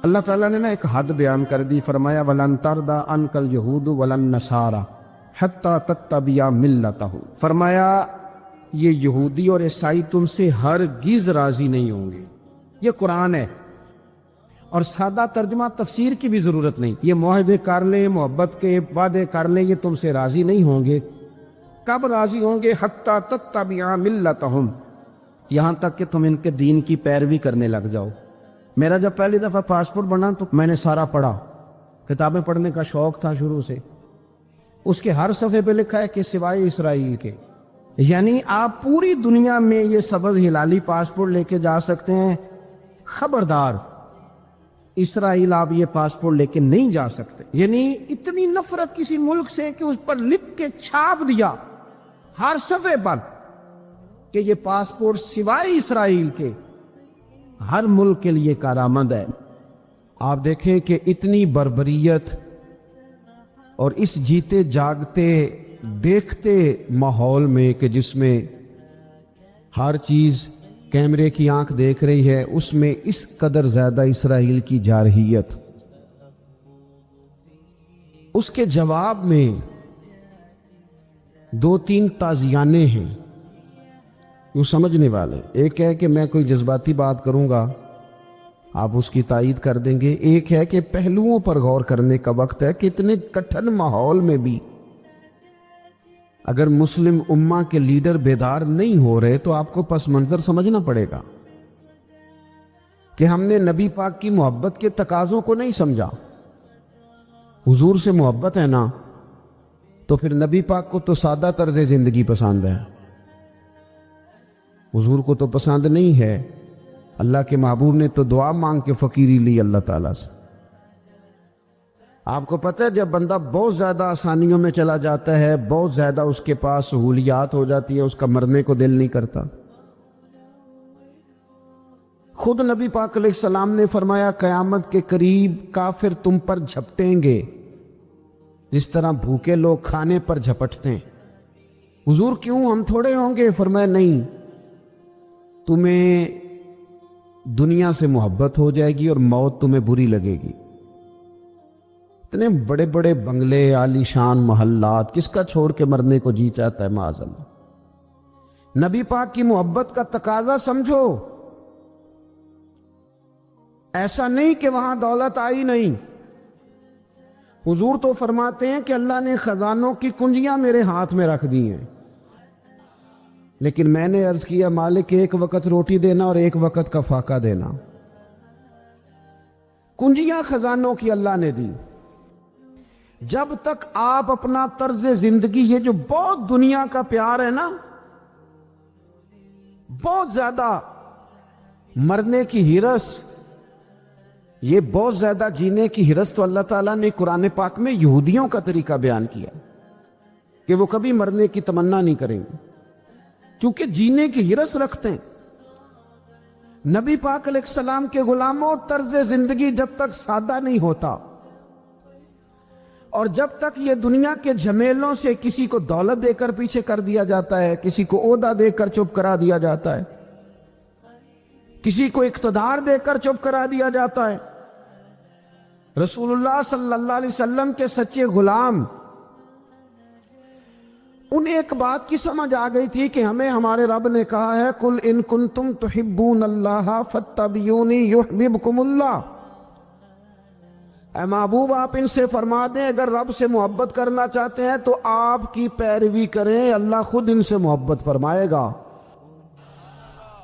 اللہ تعالیٰ نے ایک حد بیان کر دی، فرمایا وَلَن تَرْضَىٰ عَنْكَ الْيَهُودُ وَلَا النَّصَارَىٰ حَتَّىٰ تَتَّبِعَ مِلَّتَهُمْ، فرمایا یہ یہودی اور عیسائی تم سے ہرگز راضی نہیں ہوں گے۔ یہ قرآن ہے، اور سادہ ترجمہ تفسیر کی بھی ضرورت نہیں۔ یہ معاہدے کر لیں، محبت کے وعدے کر لیں، یہ تم سے راضی نہیں ہوں گے۔ کب راضی ہوں گے؟ حَتَّىٰ تَتَّبِعَ مِلَّتَهُمْ، یہاں تک کہ تم ان کے دین کی پیروی کرنے لگ جاؤ۔ میرا جب پہلی دفعہ پاسپورٹ بنا تو میں نے سارا پڑھا، کتابیں پڑھنے کا شوق تھا شروع سے۔ اس کے ہر صفحے پہ لکھا ہے کہ سوائے اسرائیل کے، یعنی آپ پوری دنیا میں یہ سبز ہلالی پاسپورٹ لے کے جا سکتے ہیں، خبردار اسرائیل آپ یہ پاسپورٹ لے کے نہیں جا سکتے۔ یعنی اتنی نفرت کسی ملک سے کہ اس پر لکھ کے چھاپ دیا ہر صفحے پر کہ یہ پاسپورٹ سوائے اسرائیل کے ہر ملک کے لیے کارآمد ہے۔ آپ دیکھیں کہ اتنی بربریت اور اس جیتے جاگتے دیکھتے ماحول میں کہ جس میں ہر چیز کیمرے کی آنکھ دیکھ رہی ہے، اس میں اس قدر زیادہ اسرائیل کی جارحیت۔ اس کے جواب میں دو تین تازیانے ہیں وہ سمجھنے والے۔ ایک ہے کہ میں کوئی جذباتی بات کروں گا، آپ اس کی تائید کر دیں گے۔ ایک ہے کہ پہلوؤں پر غور کرنے کا وقت ہے کہ اتنے کٹھن ماحول میں بھی اگر مسلم امہ کے لیڈر بیدار نہیں ہو رہے تو آپ کو پس منظر سمجھنا پڑے گا کہ ہم نے نبی پاک کی محبت کے تقاضوں کو نہیں سمجھا۔ حضور سے محبت ہے نا، تو پھر نبی پاک کو تو سادہ طرز زندگی پسند ہے، حضور کو تو پسند نہیں ہے۔ اللہ کے محبوب نے تو دعا مانگ کے فقیری لی اللہ تعالیٰ سے۔ آپ کو پتہ ہے جب بندہ بہت زیادہ آسانیوں میں چلا جاتا ہے، بہت زیادہ اس کے پاس سہولیات ہو جاتی ہے، اس کا مرنے کو دل نہیں کرتا۔ خود نبی پاک علیہ السلام نے فرمایا قیامت کے قریب کافر تم پر جھپٹیں گے جس طرح بھوکے لوگ کھانے پر جھپٹتے ہیں۔ حضور کیوں، ہم تھوڑے ہوں گے؟ فرمایا نہیں، تمہیں دنیا سے محبت ہو جائے گی اور موت تمہیں بری لگے گی۔ اتنے بڑے بڑے بنگلے، عالی شان محلات، کس کا چھوڑ کے مرنے کو جی چاہتا ہے معاذ اللہ۔ نبی پاک کی محبت کا تقاضا سمجھو، ایسا نہیں کہ وہاں دولت آئی نہیں۔ حضور تو فرماتے ہیں کہ اللہ نے خزانوں کی کنجیاں میرے ہاتھ میں رکھ دی ہیں، لیکن میں نے عرض کیا مالک ایک وقت روٹی دینا اور ایک وقت کا فاقہ دینا۔ کنجیاں خزانوں کی اللہ نے دی۔ جب تک آپ اپنا طرز زندگی، یہ جو بہت دنیا کا پیار ہے نا، بہت زیادہ مرنے کی ہرس، یہ بہت زیادہ جینے کی ہرس تو اللہ تعالیٰ نے قرآن پاک میں یہودیوں کا طریقہ بیان کیا کہ وہ کبھی مرنے کی تمنا نہیں کریں گے کیونکہ جینے کی ہرس رکھتے ہیں۔ نبی پاک علیہ السلام کے غلاموں، طرز زندگی جب تک سادہ نہیں ہوتا اور جب تک یہ دنیا کے جھمیلوں سے کسی کو دولت دے کر پیچھے کر دیا جاتا ہے، کسی کو عہدہ دے کر چپ کرا دیا جاتا ہے، کسی کو اقتدار دے کر چپ کرا دیا جاتا ہے، رسول اللہ صلی اللہ علیہ وسلم کے سچے غلام، انہیں ایک بات کی سمجھ آ گئی تھی کہ ہمیں ہمارے رب نے کہا ہے قُلْ إِن كُنتُمْ تُحِبُّونَ اللَّهَ فَاتَّبِعُونِي يُحْبِبْكُمُ اللَّهُ۔ اے محبوب آپ ان سے فرما دیں اگر رب سے محبت کرنا چاہتے ہیں تو آپ کی پیروی کریں، اللہ خود ان سے محبت فرمائے گا۔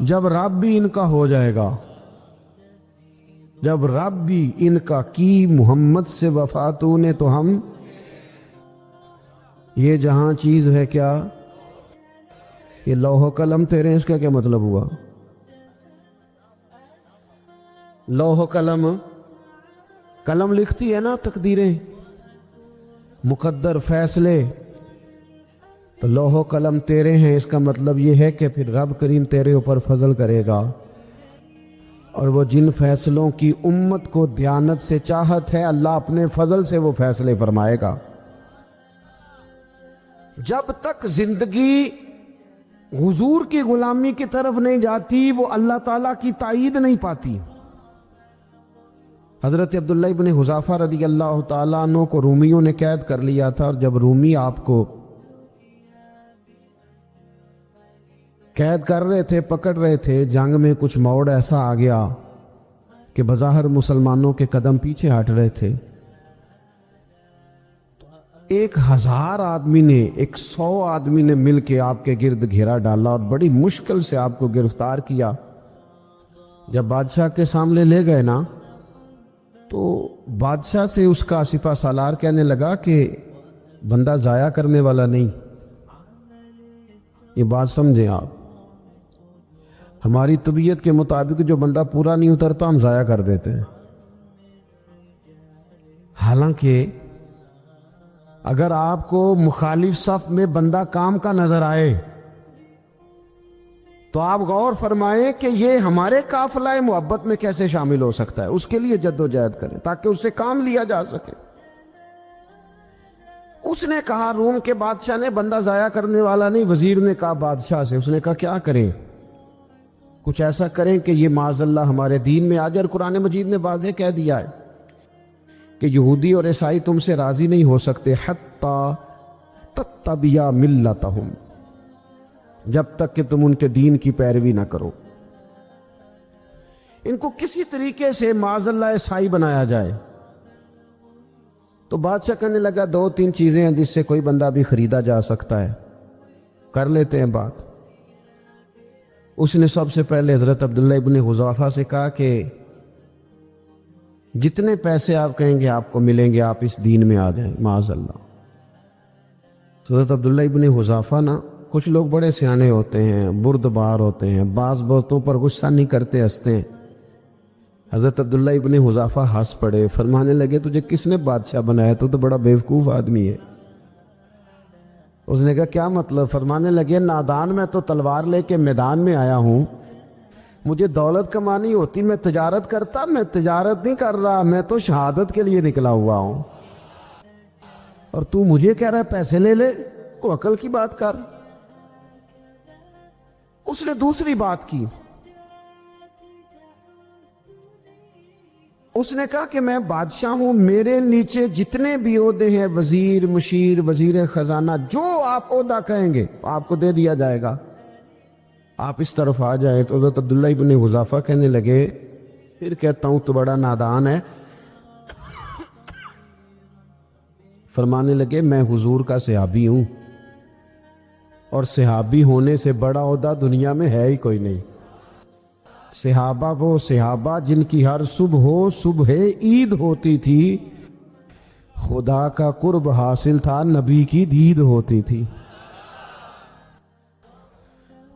جب رب بھی ان کا ہو جائے گا، جب رب بھی ان کا کی محمد سے وفاتوں نے تو ہم، یہ جہاں چیز ہے کیا، یہ لوح و قلم تیرے، اس کا کیا مطلب ہوا؟ لوح و قلم، قلم لکھتی ہے نا تقدیریں، مقدر فیصلے، تو لوح و قلم تیرے ہیں، اس کا مطلب یہ ہے کہ پھر رب کریم تیرے اوپر فضل کرے گا، اور وہ جن فیصلوں کی امت کو دیانت سے چاہت ہے، اللہ اپنے فضل سے وہ فیصلے فرمائے گا۔ جب تک زندگی حضور کی غلامی کی طرف نہیں جاتی، وہ اللہ تعالیٰ کی تائید نہیں پاتی۔ حضرت عبداللہ ابن حذافہ رضی اللہ تعالیٰ عنہ کو رومیوں نے قید کر لیا تھا، اور جب رومی آپ کو قید کر رہے تھے، پکڑ رہے تھے، جنگ میں کچھ موڑ ایسا آ گیا کہ بظاہر مسلمانوں کے قدم پیچھے ہٹ رہے تھے۔ 1000 آدمی نے، 100 آدمی نے مل کے آپ کے گرد گھیرا ڈالا اور بڑی مشکل سے آپ کو گرفتار کیا۔ جب بادشاہ کے سامنے لے گئے نا، تو بادشاہ سے اس کا سپہ سالار کہنے لگا کہ بندہ ضائع کرنے والا نہیں۔ یہ بات سمجھیں آپ، ہماری طبیعت کے مطابق جو بندہ پورا نہیں اترتا ہم ضائع کر دیتے ہیں، حالانکہ اگر آپ کو مخالف صف میں بندہ کام کا نظر آئے تو آپ غور فرمائیں کہ یہ ہمارے قافلہ محبت میں کیسے شامل ہو سکتا ہے، اس کے لیے جد و جہد کریں تاکہ اس سے کام لیا جا سکے۔ اس نے کہا، روم کے بادشاہ نے، بندہ ضائع کرنے والا نہیں۔ وزیر نے کہا بادشاہ سے، اس نے کہا کیا کریں؟ کچھ ایسا کریں کہ یہ معاذ اللہ ہمارے دین میں آ جائے۔ اور قرآن مجید نے واضح کہہ دیا ہے کہ یہودی اور عیسائی تم سے راضی نہیں ہو سکتے حتی تتبع ملتہم، جب تک کہ تم ان کے دین کی پیروی نہ کرو۔ ان کو کسی طریقے سے معاذ اللہ عیسائی بنایا جائے۔ تو بادشاہ کہنے لگا 2-3 چیزیں ہیں جس سے کوئی بندہ بھی خریدا جا سکتا ہے، کر لیتے ہیں بات۔ اس نے سب سے پہلے حضرت عبداللہ ابن حذافہ سے کہا کہ جتنے پیسے آپ کہیں گے آپ کو ملیں گے، آپ اس دین میں آ جائیں معاذ اللہ۔ تو حضرت عبداللہ ابن حذافہ نا، کچھ لوگ بڑے سیانے ہوتے ہیں، بردبار ہوتے ہیں، بعض باتوں پر غصہ نہیں کرتے، ہنستے ہیں۔ حضرت عبداللہ ابن حذافہ ہنس پڑے، فرمانے لگے تجھے کس نے بادشاہ بنایا؟ تو بڑا بیوقوف آدمی ہے۔ اس نے کہا کیا مطلب؟ فرمانے لگے نادان، میں تو تلوار لے کے میدان میں آیا ہوں، مجھے دولت کمانی ہوتی میں تجارت کرتا، میں تجارت نہیں کر رہا، میں تو شہادت کے لیے نکلا ہوا ہوں، اور تو مجھے کہہ رہا ہے پیسے لے لے؟ کو عقل کی بات کر۔ اس نے دوسری بات کی، اس نے کہا کہ میں بادشاہ ہوں، میرے نیچے جتنے بھی عہدے ہیں، وزیر، مشیر، وزیر خزانہ، جو آپ عہدہ کہیں گے آپ کو دے دیا جائے گا، آپ اس طرف آ جائیں۔ تو حضرت عبداللہ ابن حذافہ کہنے لگے پھر کہتا ہوں تو بڑا نادان ہے۔ فرمانے لگے میں حضور کا صحابی ہوں، اور صحابی ہونے سے بڑا عہدہ دنیا میں ہے ہی کوئی نہیں۔ صحابہ وہ صحابہ جن کی ہر صبح عید ہوتی تھی، خدا کا قرب حاصل تھا، نبی کی دید ہوتی تھی۔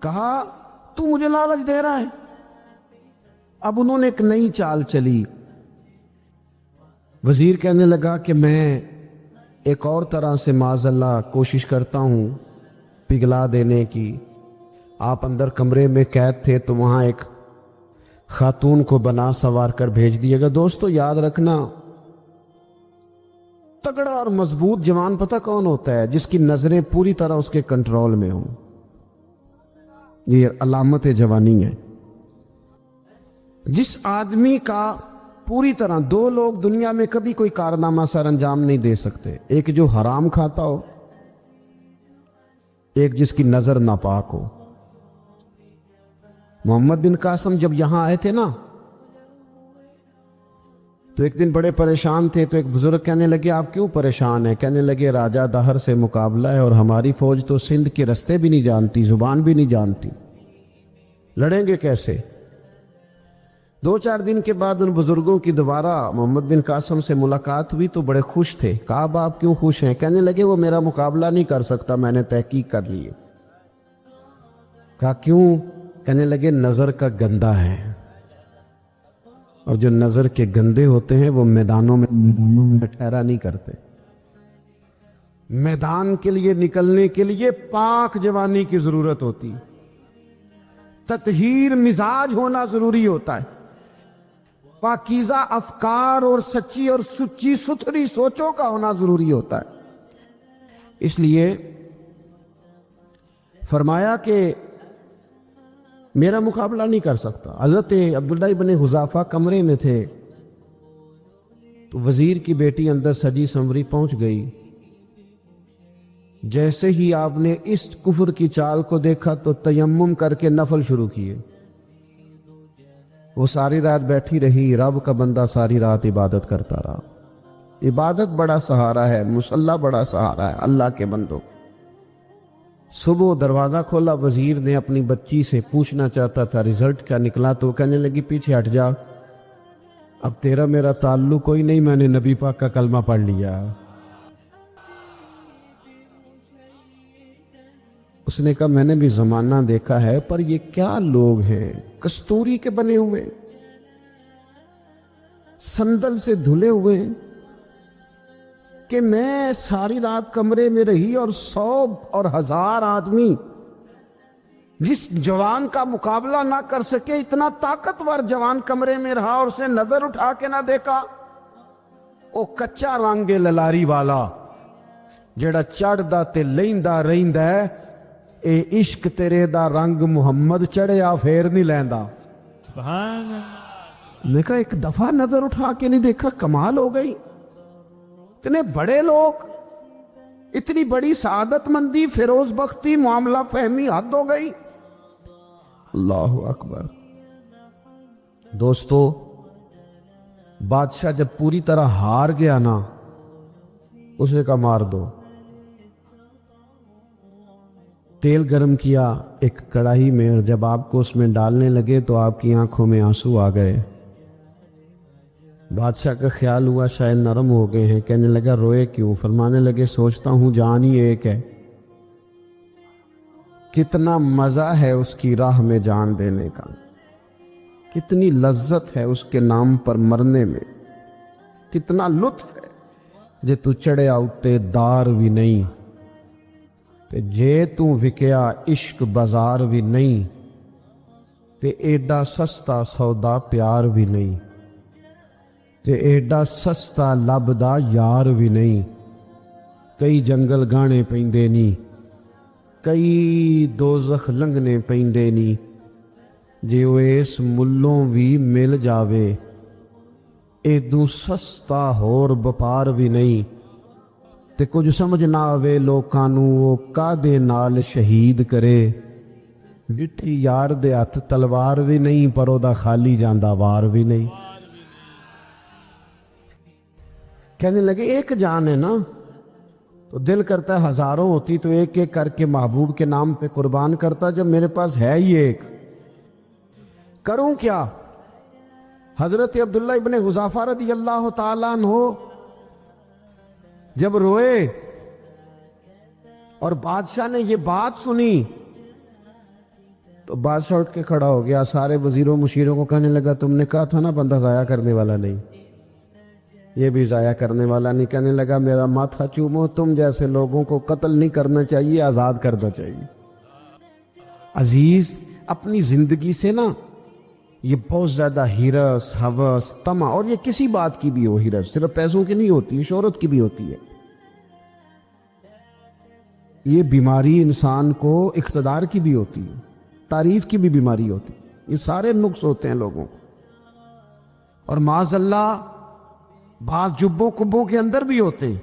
کہا تو مجھے لالچ دے رہا ہے؟ اب انہوں نے ایک نئی چال چلی۔ وزیر کہنے لگا کہ میں ایک اور طرح سے معاذ اللہ کوشش کرتا ہوں پگھلا دینے کی۔ آپ اندر کمرے میں قید تھے تو وہاں ایک خاتون کو بنا سوار کر بھیج دیے گا۔ دوستو یاد رکھنا، تگڑا اور مضبوط جوان پتہ کون ہوتا ہے؟ جس کی نظریں پوری طرح اس کے کنٹرول میں ہوں۔ یہ علامت جوانی ہے۔ جس آدمی کا پوری طرح، 2 لوگ دنیا میں کبھی کوئی کارنامہ سر انجام نہیں دے سکتے، ایک جو حرام کھاتا ہو، ایک جس کی نظر ناپاک ہو۔ محمد بن قاسم جب یہاں آئے تھے نا، تو ایک دن بڑے پریشان تھے، تو ایک بزرگ کہنے لگے آپ کیوں پریشان ہیں؟ کہنے لگے راجہ دہر سے مقابلہ ہے، اور ہماری فوج تو سندھ کے رستے بھی نہیں جانتی، زبان بھی نہیں جانتی، لڑیں گے کیسے؟ 2-4 دن کے بعد ان بزرگوں کی دوبارہ محمد بن قاسم سے ملاقات ہوئی تو بڑے خوش تھے۔ کہا آپ کیوں خوش ہیں؟ کہنے لگے وہ میرا مقابلہ نہیں کر سکتا، میں نے تحقیق کر لی ہے۔ کہا کیوں؟ کہنے لگے نظر کا گندہ ہے، اور جو نظر کے گندے ہوتے ہیں وہ میدانوں میں ٹھہرا نہیں کرتے۔ میدان کے لیے نکلنے کے لیے پاک جوانی کی ضرورت ہوتی، تطہیر مزاج ہونا ضروری ہوتا ہے، پاکیزہ افکار اور سچی اور سچی ستھری سوچوں کا ہونا ضروری ہوتا ہے۔ اس لیے فرمایا کہ میرا مقابلہ نہیں کر سکتا۔ حضرت عبداللہ ابن حذافہ کمرے میں تھے، تو وزیر کی بیٹی اندر سجی سنوری پہنچ گئی. جیسے ہی آپ نے اس کفر کی چال کو دیکھا تو تیمم کر کے نفل شروع کیے. وہ ساری رات بیٹھی رہی. رب کا بندہ ساری رات عبادت کرتا رہا. عبادت بڑا سہارا ہے, مصلی بڑا سہارا ہے اللہ کے بندوں. صبح دروازہ کھولا, وزیر نے اپنی بچی سے پوچھنا چاہتا تھا رزلٹ کیا نکلا, تو کہنے لگی پیچھے ہٹ جا, اب تیرا میرا تعلق کوئی نہیں, میں نے نبی پاک کا کلمہ پڑھ لیا. اس نے کہا میں نے بھی زمانہ دیکھا ہے, پر یہ کیا لوگ ہیں کستوری کے بنے ہوئے, سندل سے دھلے ہوئے, کہ میں ساری رات کمرے میں رہی اور 100 اور 1000 آدمی جس جوان کا مقابلہ نہ کر سکے, اتنا طاقتور جوان کمرے میں رہا اور اسے نظر اٹھا کے نہ دیکھا. او کچا رنگ للاری والا جڑا چڑھدا تے لیندا رہندا ہے, اے عشق تیرے دا رنگ محمد چڑھیا پھر نہیں لیندا. سبحان اللہ. میں کہا ایک دفعہ نظر اٹھا کے نہیں دیکھا, کمال ہو گئی. اتنے بڑے لوگ, اتنی بڑی سعادت مندی, فیروز بختی, معاملہ فہمی, حد ہو گئی. اللہ اکبر. دوستو, بادشاہ جب پوری طرح ہار گیا نا, اس نے کہا مار دو. تیل گرم کیا ایک کڑاہی میں, اور جب آپ کو اس میں ڈالنے لگے تو آپ کی آنکھوں میں آنسو آ گئے. بادشاہ کا خیال ہوا شاید نرم ہو گئے ہیں. کہنے لگا روئے کیوں؟ فرمانے لگے سوچتا ہوں جان ہی ایک ہے, کتنا مزہ ہے اس کی راہ میں جان دینے کا, کتنی لذت ہے اس کے نام پر مرنے میں, کتنا لطف ہے. جے تو چڑھیا اٹھے دار بھی نہیں, تے جے تو وکیا عشق بازار بھی نہیں, تے ایڈا سستا سودا پیار بھی نہیں, تے ایڈا سستا لبدا یار بھی نہیں. کئی جنگل گانے پیندے نی, کئی دوزخ لنگنے پیندے نی, جے وہ اس ملوں بھی مل جاوے, ایدوں سستا ہور بپار بھی نہیں. تے کچھ سمجھ نہ آوے لوکاں نوں وہ کادے نال شہید کرے, جٹھی یار دے ہتھ تلوار بھی نہیں, پر او دا خالی جاندا وار بھی نہیں. کہنے لگے ایک جان ہے نا, تو دل کرتا ہے ہزاروں ہوتی تو ایک ایک کر کے محبوب کے نام پہ قربان کرتا, جب میرے پاس ہے ہی ایک, کروں کیا؟ حضرت عبداللہ ابن حذافہ رضی اللہ تعالیٰ عنہ جب روئے اور بادشاہ نے یہ بات سنی, تو بادشاہ اٹھ کے کھڑا ہو گیا, سارے وزیروں مشیروں کو کہنے لگا تم نے کہا تھا نا بندہ ضائع کرنے والا نہیں, یہ بھی ضائع کرنے والا نہیں. کہنے لگا میرا ماتھا چومو, تم جیسے لوگوں کو قتل نہیں کرنا چاہیے, آزاد کرنا چاہیے. عزیز, اپنی زندگی سے نا یہ بہت زیادہ ہرس, ہوس, طمع, اور یہ کسی بات کی بھی ہو, ہرس صرف پیسوں کی نہیں ہوتی, شہرت کی بھی ہوتی ہے. یہ بیماری انسان کو اقتدار کی بھی ہوتی ہے, تعریف کی بھی بیماری ہوتی ہے. یہ سارے نقص ہوتے ہیں لوگوں کو, اور معاذ اللہ بعض جبوں کبوں کے اندر بھی ہوتے ہیں,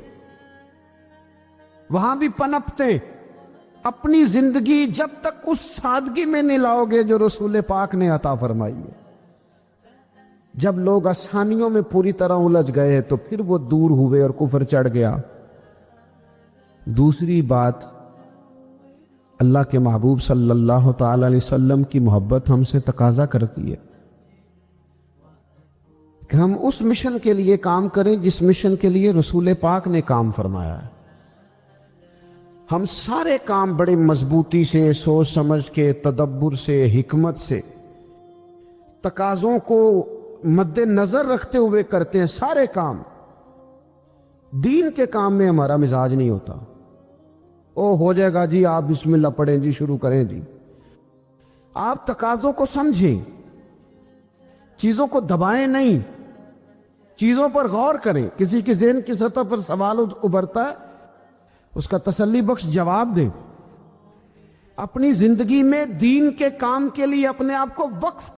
وہاں بھی پنپتے. اپنی زندگی جب تک اس سادگی میں نہیں لاؤ گے جو رسول پاک نے عطا فرمائی ہے, جب لوگ آسانیوں میں پوری طرح الجھ گئے تو پھر وہ دور ہوئے اور کفر چڑھ گیا. دوسری بات, اللہ کے محبوب صلی اللہ تعالی علیہ وسلم کی محبت ہم سے تقاضا کرتی ہے کہ ہم اس مشن کے لیے کام کریں جس مشن کے لیے رسول پاک نے کام فرمایا ہے. ہم سارے کام بڑے مضبوطی سے, سوچ سمجھ کے, تدبر سے, حکمت سے, تقاضوں کو مد نظر رکھتے ہوئے کرتے ہیں. سارے کام. دین کے کام میں ہمارا مزاج نہیں ہوتا, او ہو جائے گا جی, آپ بسم اللہ پڑھیں جی, شروع کریں جی. آپ تقاضوں کو سمجھیں, چیزوں کو دبائیں نہیں, چیزوں پر غور کریں. کسی کے ذہن کی سطح پر سوال ابھرتا ہے, اس کا تسلی بخش جواب دیں. اپنی زندگی میں دین کے کام کے لیے اپنے آپ کو وقف